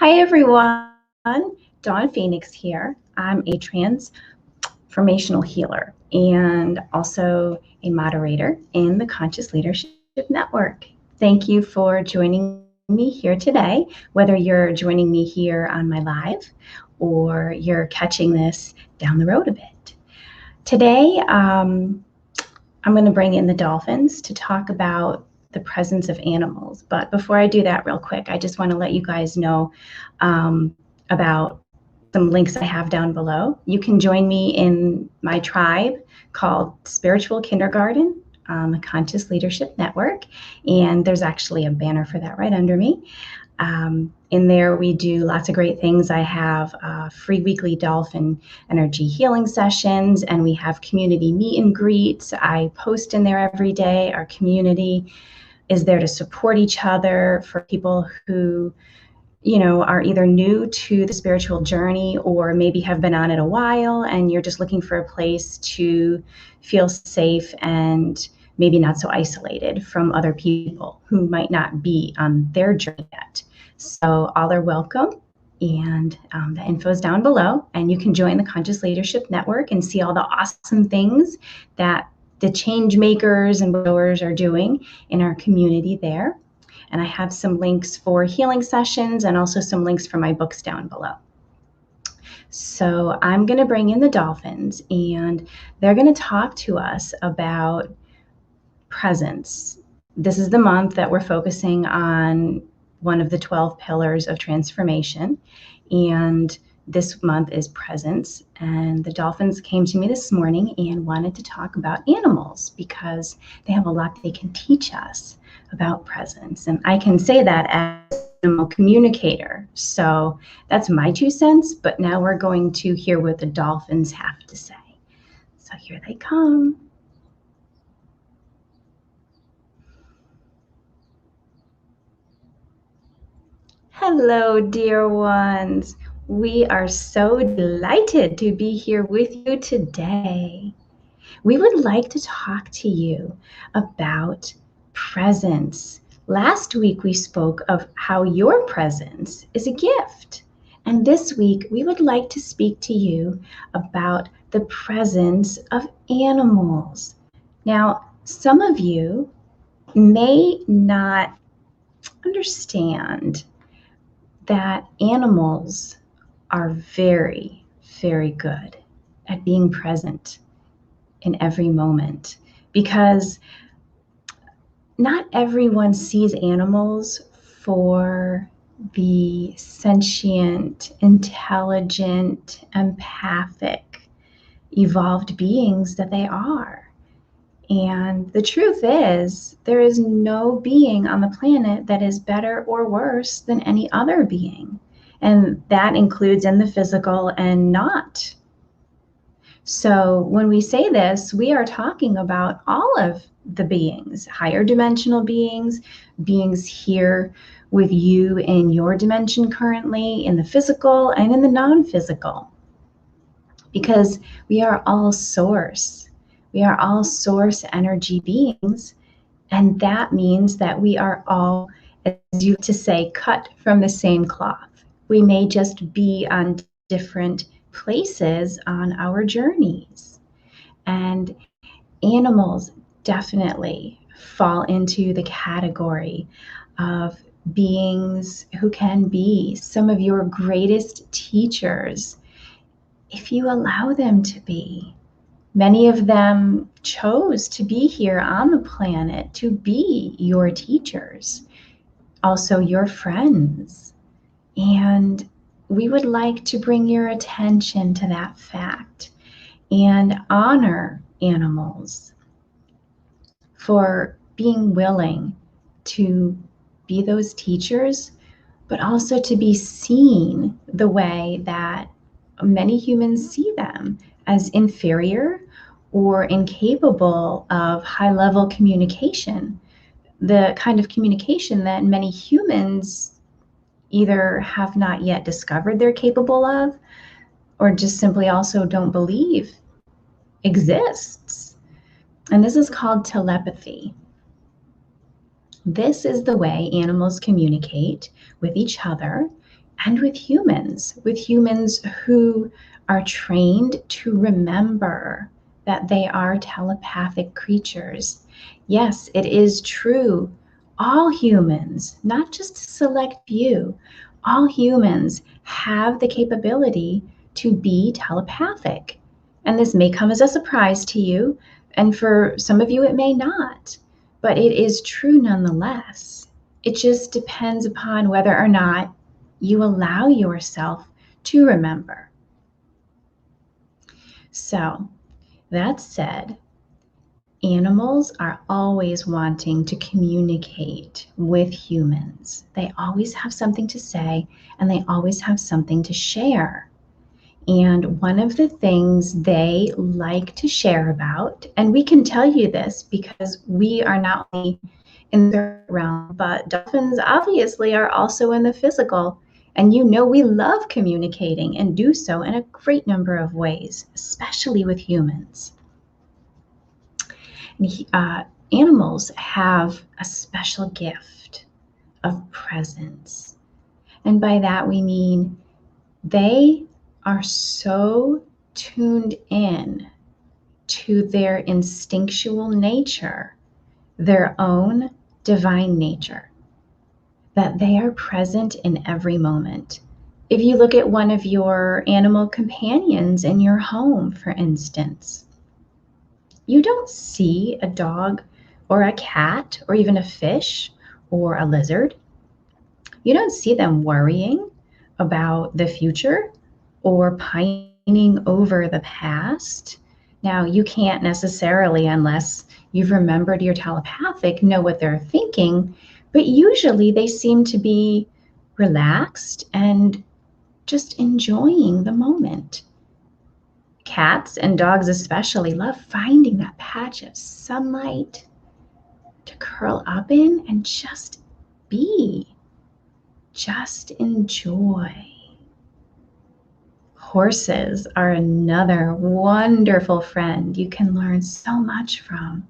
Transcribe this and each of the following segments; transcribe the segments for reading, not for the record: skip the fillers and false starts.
Hi everyone, Dawn Phoenix here. I'm a transformational healer and also a moderator in the Conscious Leadership Network. Thank you for joining me here today, whether you're joining me here on my live or you're catching this down the road a bit. Today, I'm going to bring in the Dolphins to talk about the presence of animals. But before I do that real quick, I just want to let you guys know about some links I have down below. You can join me in my tribe called Spiritual Kindergarten, a Conscious Leadership Network. And there's actually a banner for that right under me. In there, we do lots of great things. I have free weekly Dolphin energy healing sessions, and we have community meet and greets. I post in there every day. Our community is there to support each other for people who, are either new to the spiritual journey or maybe have been on it a while, and you're just looking for a place to feel safe and maybe not so isolated from other people who might not be on their journey yet. So all are welcome, and the info is down below, and you can join the Conscious Leadership Network and see all the awesome things that the change makers and growers are doing in our community there. And I have some links for healing sessions and also some links for my books down below. So I'm going to bring in the Dolphins, and they're going to talk to us about presence. This is the month that we're focusing on one of the 12 pillars of transformation, and this month is presence. And the Dolphins came to me this morning and wanted to talk about animals because they have a lot they can teach us about presence. And I can say that as an animal communicator. So that's my 2 cents, but now we're going to hear what the Dolphins have to say. So here they come. Hello, dear ones. We are so delighted to be here with you today. We would like to talk to you about presence. Last week, we spoke of how your presence is a gift. And this week, we would like to speak to you about the presence of animals. Now, some of you may not understand that animals are very, very good at being present in every moment, because not everyone sees animals for the sentient, intelligent, empathic, evolved beings that they are. And the truth is, there is no being on the planet that is better or worse than any other being. And that includes in the physical and not. So when we say this, we are talking about all of the beings, higher dimensional beings, beings here with you in your dimension currently, in the physical and in the non-physical. Because we are all source. We are all source energy beings, and that means that we are all, as you to say, cut from the same cloth. We may just be on different places on our journeys. And animals definitely fall into the category of beings who can be some of your greatest teachers if you allow them to be. Many of them chose to be here on the planet to be your teachers, also your friends. And we would like to bring your attention to that fact and honor animals for being willing to be those teachers, but also to be seen the way that many humans see them, as inferior or incapable of high-level communication, the kind of communication that many humans either have not yet discovered they're capable of, or just simply also don't believe exists. And this is called telepathy. This is the way animals communicate with each other and with humans who are trained to remember that they are telepathic creatures. Yes, it is true. All humans, not just a select few, all humans have the capability to be telepathic. And this may come as a surprise to you, and for some of you, it may not, but it is true nonetheless. It just depends upon whether or not you allow yourself to remember. So, that said, animals are always wanting to communicate with humans. They always have something to say and they always have something to share. And one of the things they like to share about, and we can tell you this because we are not only in the realm, but dolphins obviously are also in the physical. And you know we love communicating and do so in a great number of ways, especially with humans. Animals have a special gift of presence. And by that we mean they are so tuned in to their instinctual nature, their own divine nature, that they are present in every moment. If you look at one of your animal companions in your home, for instance, you don't see a dog or a cat or even a fish or a lizard. You don't see them worrying about the future or pining over the past. Now, you can't necessarily, unless you've remembered your telepathic, know what they're thinking, but usually they seem to be relaxed and just enjoying the moment. Cats and dogs especially love finding that patch of sunlight to curl up in and just be, just enjoy. Horses are another wonderful friend you can learn so much from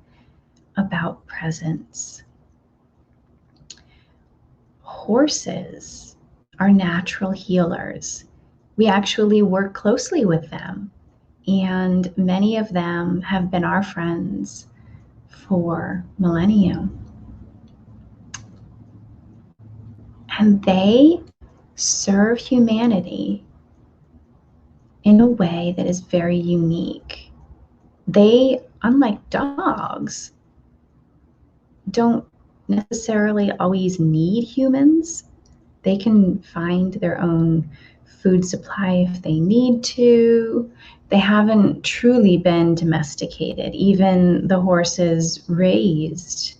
about presence. Horses are natural healers. We actually work closely with them, and many of them have been our friends for millennia. And they serve humanity in a way that is very unique. They, unlike dogs, don't necessarily always need humans. They can find their own food supply if they need to. They haven't truly been domesticated. Even the horses raised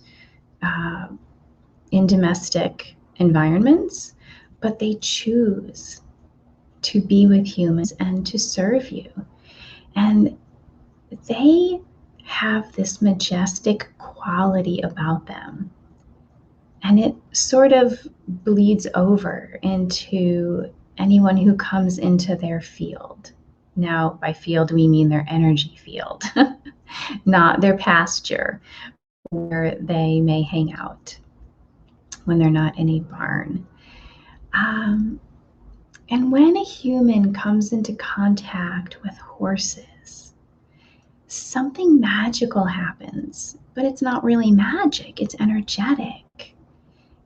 in domestic environments, but they choose to be with humans and to serve you. And they have this majestic quality about them. And it sort of bleeds over into anyone who comes into their field. Now, by field, we mean their energy field, not their pasture, where they may hang out when they're not in a barn. And when a human comes into contact with horses, something magical happens, but it's not really magic, it's energetic.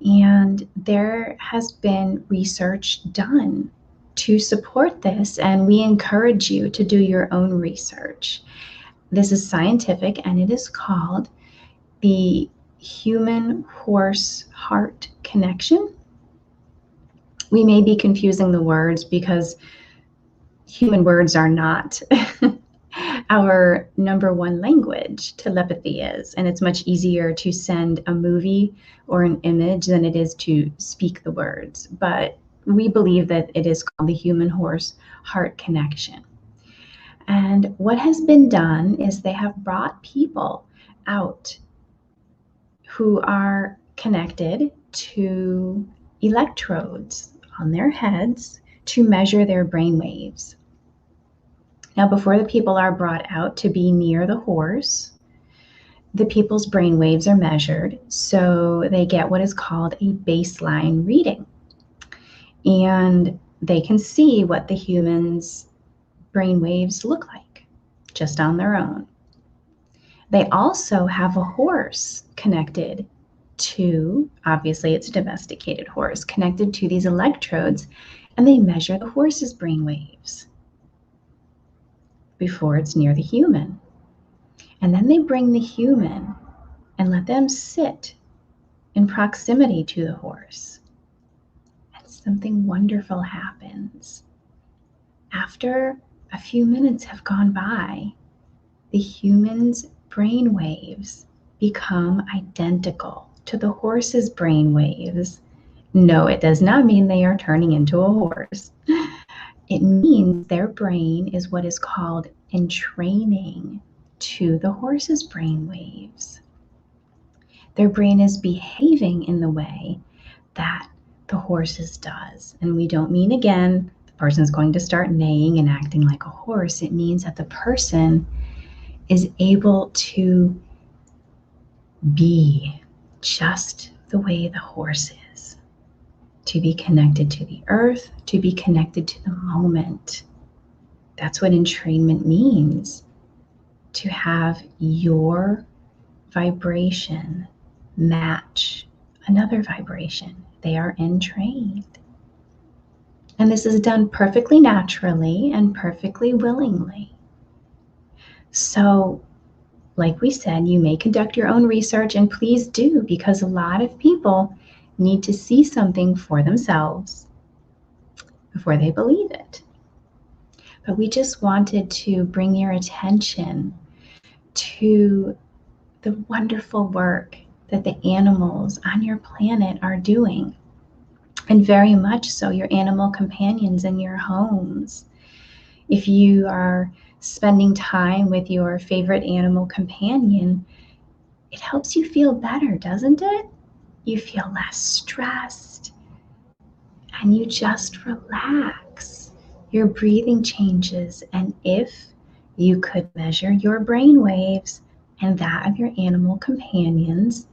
And there has been research done to support this, and we encourage you to do your own research. This is scientific, and it is called the human-horse heart connection. We may be confusing the words because human words are not our number one language. Telepathy is, and it's much easier to send a movie or an image than it is to speak the words. But we believe that it is called the human-horse heart connection. And what has been done is they have brought people out who are connected to electrodes on their heads to measure their brain waves. Now, before the people are brought out to be near the horse, the people's brain waves are measured, so they get what is called a baseline reading. and they can see what the human's brain waves look like just on their own. They also have a horse connected to, obviously it's a domesticated horse, connected to these electrodes, and they measure the horse's brain waves before it's near the human. And then they bring the human and let them sit in proximity to the horse. And something wonderful happens. After a few minutes have gone by, the human's brain waves become identical to the horse's brain waves. No, it does not mean they are turning into a horse. It means their brain is what is called entraining to the horse's brain waves. Their brain is behaving in the way that the horse's does. And we don't mean, again, the person's going to start neighing and acting like a horse. It means that the person is able to be just the way the horse is, to be connected to the earth, to be connected to the moment. That's what entrainment means, to have your vibration match another vibration. They are entrained. And this is done perfectly naturally and perfectly willingly. So, like we said, you may conduct your own research, and please do, because a lot of people need to see something for themselves before they believe it. But we just wanted to bring your attention to the wonderful work that the animals on your planet are doing. And very much so your animal companions in your homes. If you are spending time with your favorite animal companion, it helps you feel better, doesn't it? You feel less stressed and you just relax. Your breathing changes, and if you could measure your brain waves and that of your animal companions,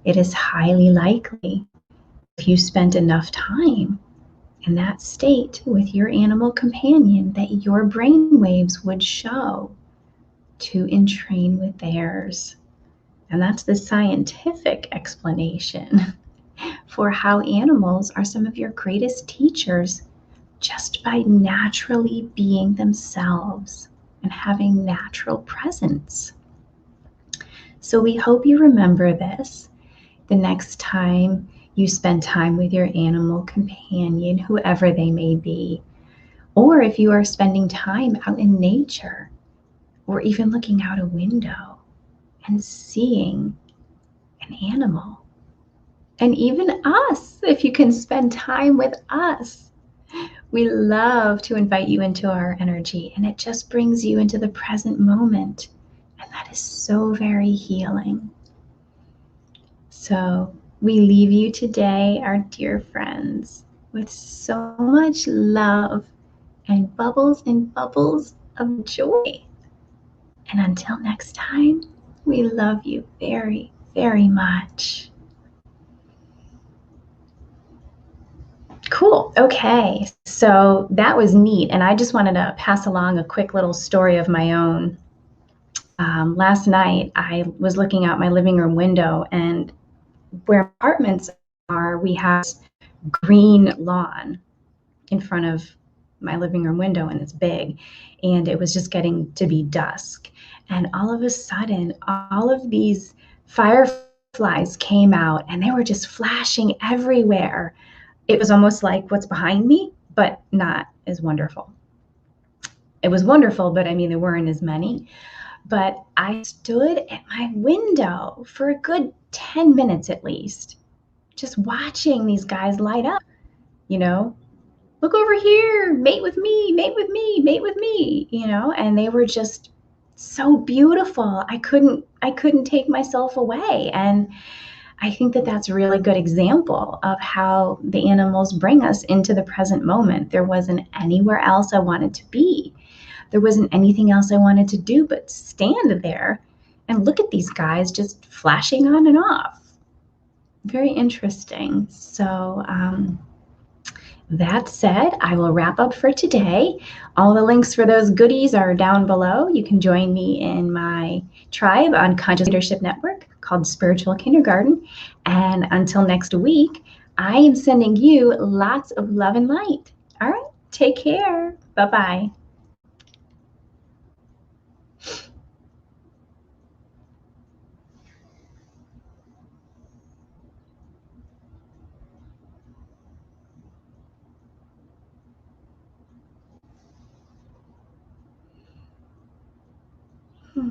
it is highly likely, if you spent enough time in that state with your animal companion, that your brain waves would show to entrain with theirs. And that's the scientific explanation for how animals are some of your greatest teachers, just by naturally being themselves and having natural presence. So we hope you remember this the next time you spend time with your animal companion, whoever they may be, or if you are spending time out in nature, or even looking out a window and seeing an animal. And even us, if you can spend time with us. We love to invite you into our energy, and it just brings you into the present moment. And that is so very healing. So we leave you today, our dear friends, with so much love and bubbles of joy. And until next time, we love you very, very much. Cool. Okay. So that was neat. And I just wanted to pass along a quick little story of my own. Last night, I was looking out my living room window, and where apartments are, we have green lawn in front of my living room window, and it's big. And it was just getting to be dusk. And all of a sudden, all of these fireflies came out, and they were just flashing everywhere. It was almost like what's behind me, but not as wonderful. It was wonderful, but I mean, there weren't as many. But I stood at my window for a good 10 minutes at least, just watching these guys light up, you know, look over here, mate with me, mate with me, mate with me, you know, and they were just so beautiful. I couldn't take myself away. And I think that that's a really good example of how the animals bring us into the present moment. There wasn't anywhere else I wanted to be. There wasn't anything else I wanted to do but stand there and look at these guys just flashing on and off. Very interesting. So That said, I will wrap up for today. All the links for those goodies are down below. You can join me in my tribe on Conscious Leadership Network called Spiritual Kindergarten. And until next week, I am sending you lots of love and light. All right, take care. Bye-bye. Hmm.